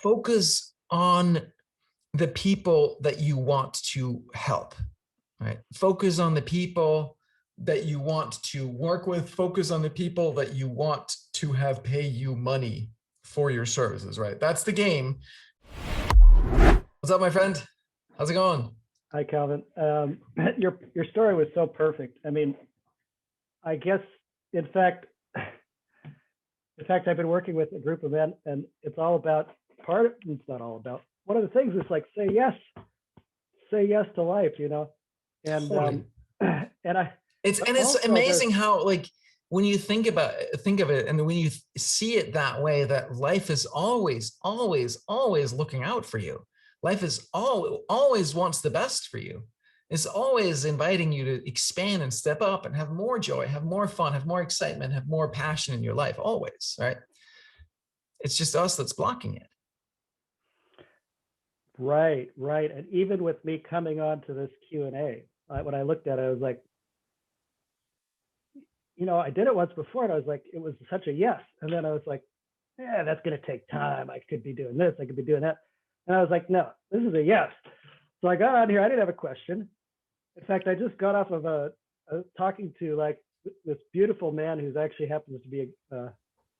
focus on the people that you want to help, right? Focus on the people that you want to work with. Focus on the people that you want to have pay you money for your services, right? That's the game. What's up, my friend? How's it going? Hi, Calvin. Your story was so perfect. I mean, I guess, in fact, I've been working with a group of men, and it's all about it's not all about. One of the things is like say yes to life, and Totally. and I It's also amazing how, like, when you think of it, and when you see it that way, that life is always, always, always looking out for you. Life is always wants the best for you. It's always inviting you to expand and step up and have more joy, have more fun, have more excitement, have more passion in your life. Always, right? It's just us that's blocking it. right. And even with me coming on to this Q&A, when I looked at it, I was like, I did it once before, and I was like, it was such a yes. And then I was like, yeah, that's going to take time. I could be doing this. I could be doing that. And I was like, no, this is a yes. So I got on here. I didn't have a question. In fact, I just got off of talking to like this beautiful man who's actually happens to be a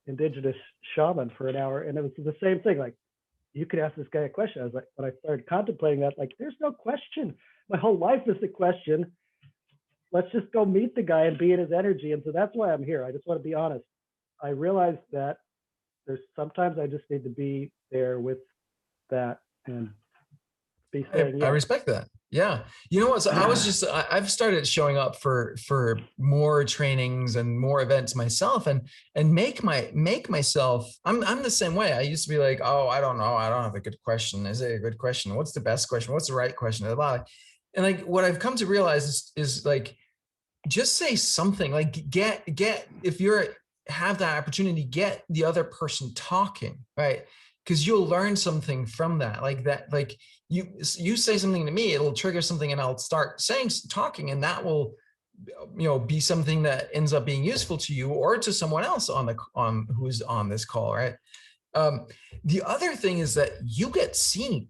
indigenous shaman for an hour. And it was the same thing. Like, you could ask this guy a question. I was like, when I started contemplating that, like, there's no question. My whole life is the question. Let's just go meet the guy and be in his energy. And so that's why I'm here. I just want to be honest. I realized that sometimes I just need to be there with that and be saying yes. I respect that. Yeah. You know what? So I've started showing up for more trainings and more events myself, and make myself, I'm the same way. I used to be like, oh, I don't know. I don't have a good question. Is it a good question? What's the best question? What's the right question? And like, what I've come to realize is like, just say something. Like, get, if you're have that opportunity, get the other person talking, right? Because you'll learn something from that. Like you say something to me, it'll trigger something, and I'll start talking, and that will, be something that ends up being useful to you or to someone else on who's on this call, right? The other thing is that you get seen.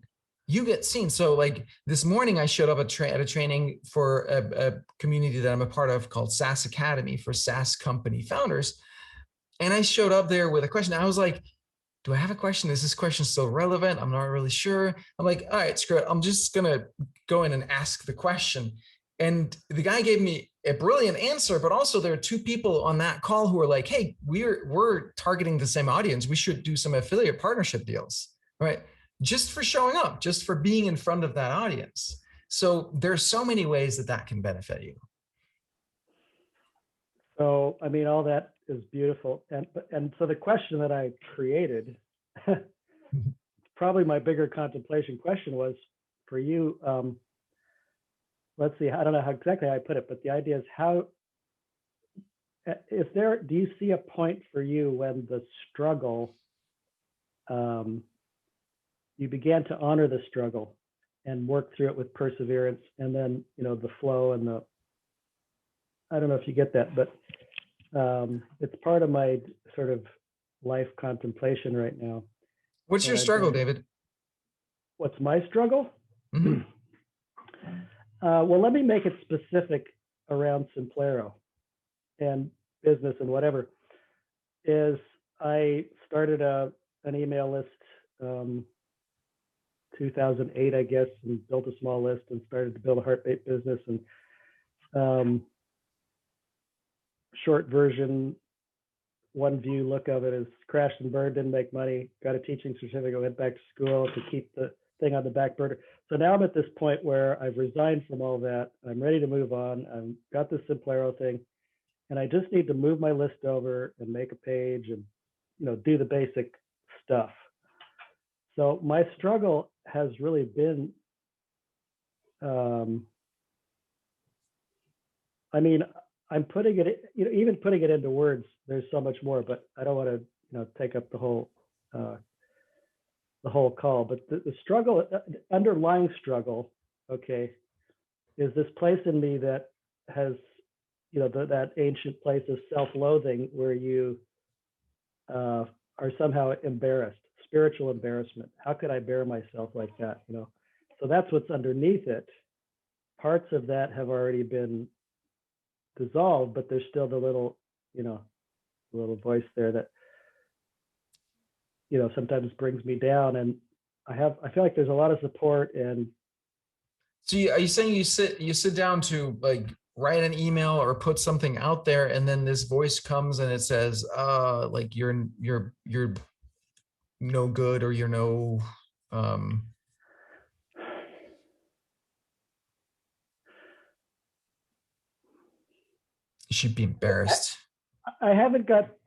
So like this morning, I showed up at a training for a community that I'm a part of called SaaS Academy for SaaS company founders. And I showed up there with a question. I was like, do I have a question? Is this question still relevant? I'm not really sure. I'm like, all right, screw it. I'm just going to go in and ask the question. And the guy gave me a brilliant answer, but also there are two people on that call who are like, hey, we're targeting the same audience. We should do some affiliate partnership deals, right? Just for showing up, just for being in front of that audience. So there's so many ways that can benefit you. So, I mean, all that is beautiful. And so the question that I created, probably my bigger contemplation question was for you. Let's see, I don't know how exactly I put it, but the idea is do you see a point for you when the struggle, you began to honor the struggle and work through it with perseverance, and then, the flow and I don't know if you get that, but it's part of my sort of life contemplation right now. What's your struggle, David? What's my struggle? Mm-hmm. Well, let me make it specific around Simplero and business and whatever. Is I started an email list 2008, I guess, and built a small list and started to build a heart-based business. And short version, one view look of it is crashed and burned, didn't make money, got a teaching certificate, went back to school to keep the thing on the back burner. So now I'm at this point where I've resigned from all that. I'm ready to move on. I've got this Simplero thing, and I just need to move my list over and make a page and, do the basic stuff. So my struggle has really been, I mean, I'm putting it, even putting it into words, there's so much more, but I don't want to, take up the whole call. But the struggle, underlying struggle, okay, is this place in me that has, that ancient place of self-loathing where you are somehow embarrassed, spiritual embarrassment. How could I bear myself like that? You know, so that's what's underneath it. Parts of that have already been dissolved, but there's still the little, you know, little voice there that, you know, sometimes brings me down. And I feel like there's a lot of support. And So are you saying you sit down to like write an email or put something out there, and then this voice comes and it says, like you're no good, or you're no, um, you should be embarrassed. I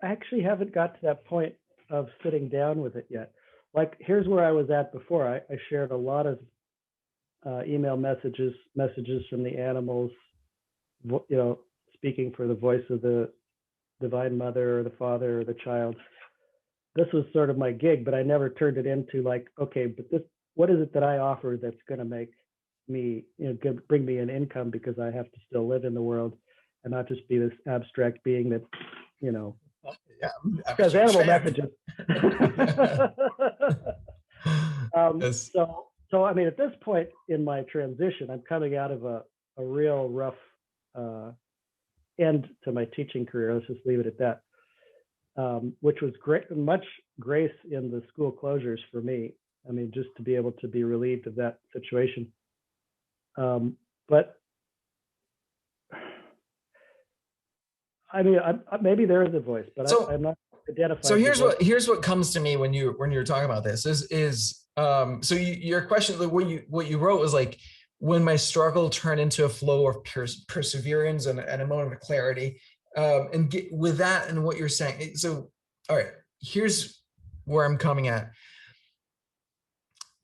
actually haven't got to that point of sitting down with it yet. Like, here's where I was at before. I shared a lot of email messages from the animals, you know, speaking for the voice of the Divine Mother or the Father or the child. This was sort of my gig, but I never turned it into like, okay, but what is it that I offer that's going to make me, you know, bring me an income, because I have to still live in the world and not just be this abstract being that, you know, Yeah, because animal messages. Yes. So I mean, at this point in my transition, I'm coming out of a real rough end to my teaching career. Let's just leave it at that. Which was great, much grace in the school closures for me. I mean, just to be able to be relieved of that situation. But I mean, maybe there is a voice, but I'm not identifying. So here's what comes to me when you're talking about this is so your question, what you wrote was like, when my struggle turned into a flow of perseverance and a moment of clarity, and get with that and what you're saying. So, all right, here's where I'm coming at.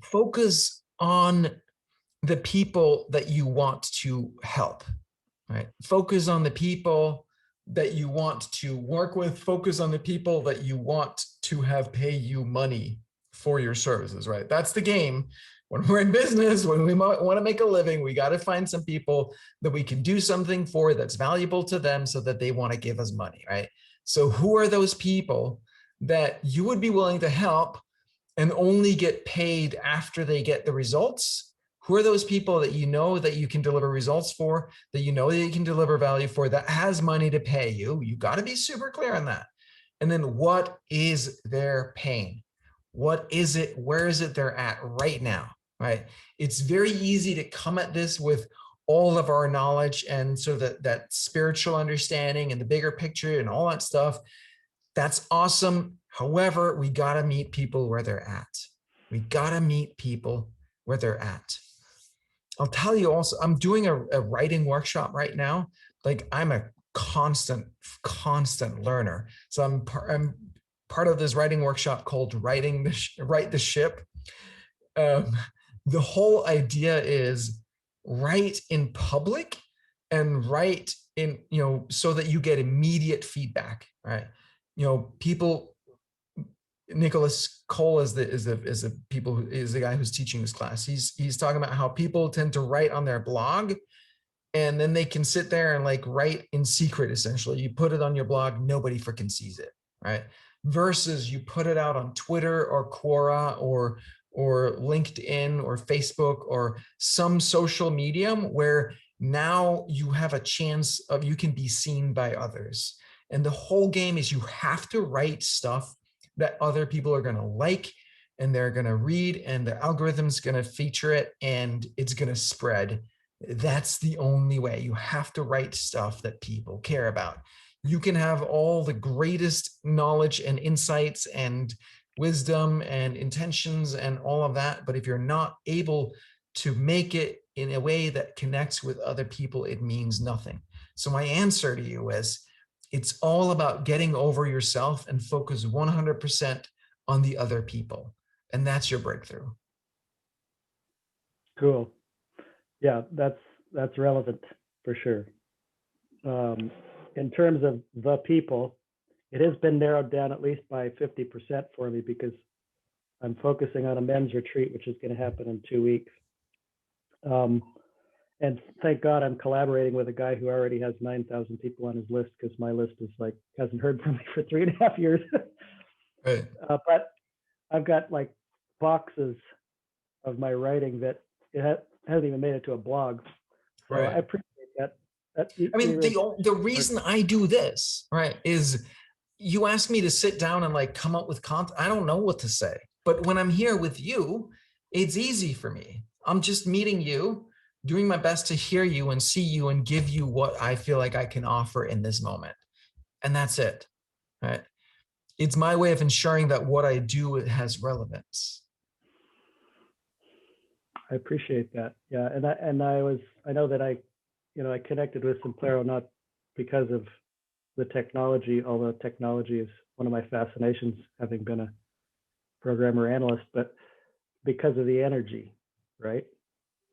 Focus on the people that you want to help, right? Focus on the people that you want to work with. Focus on the people that you want to have pay you money for your services, right? That's the game. When we're in business, when we want to make a living, we got to find some people that we can do something for that's valuable to them so that they want to give us money, right? So who are those people that you would be willing to help and only get paid after they get the results? Who are those people that you know that you can deliver results for, that you know that you can deliver value for, that has money to pay you? You got to be super clear on that. And then what is their pain? What is it? Where is it they're at right now, right? It's very easy to come at this with all of our knowledge and so that spiritual understanding and the bigger picture and all that stuff. That's awesome. However, we got to meet people where they're at. We got to meet people where they're at. I'll tell you also, I'm doing a writing workshop right now. Like, I'm a constant learner. So I'm part of this writing workshop called Write the Ship. The whole idea is write in public and write in, you know, so that you get immediate feedback, right? You know, people, Nicholas Cole is the guy who's teaching this class. He's talking about how people tend to write on their blog, and then they can sit there and like write in secret. Essentially, you put it on your blog, nobody freaking sees it, right? Versus you put it out on Twitter or Quora or LinkedIn or Facebook or some social medium where now you have a chance of, you can be seen by others. And the whole game is you have to write stuff that other people are going to like, and they're going to read, and the algorithm's going to feature it, and it's going to spread. That's the only way. You have to write stuff that people care about. You can have all the greatest knowledge and insights and wisdom and intentions and all of that, but if you're not able to make it in a way that connects with other people, it means nothing. So my answer to you is, it's all about getting over yourself and focus 100% on the other people. And that's your breakthrough. Cool. Yeah, that's relevant for sure. In terms of the people, it has been narrowed down at least by 50% for me, because I'm focusing on a men's retreat, which is going to happen in 2 weeks. And thank God I'm collaborating with a guy who already has 9,000 people on his list, because my list is like, hasn't heard from me for 3.5 years. Right. But I've got like boxes of my writing that hasn't even made it to a blog. So Right. I appreciate that. I mean, the reason I do this, right, is you ask me to sit down and like come up with content. I don't know what to say, but when I'm here with you, it's easy for me. I'm just meeting you, doing my best to hear you and see you and give you what I feel like I can offer in this moment. And that's it, right? It's my way of ensuring that what I do has relevance. I appreciate that. Yeah, and I know that I connected with Simplero not because of the technology, although technology is one of my fascinations, having been a programmer analyst, but because of the energy, right?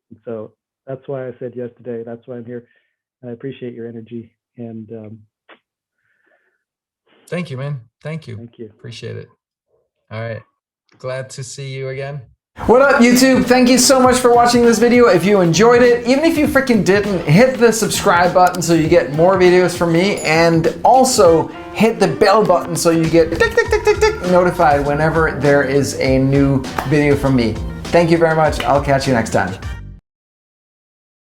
And so that's why I said yes today. That's why I'm here. And I appreciate your energy. And thank you, man. Thank you. Thank you. Appreciate it. All right. Glad to see you again. What up, YouTube? Thank you so much for watching this video. If you enjoyed it, even if you freaking didn't, hit the subscribe button so you get more videos from me, and also hit the bell button so you get tick, tick, tick, tick, tick, notified whenever there is a new video from me. Thank you very much. I'll catch you next time.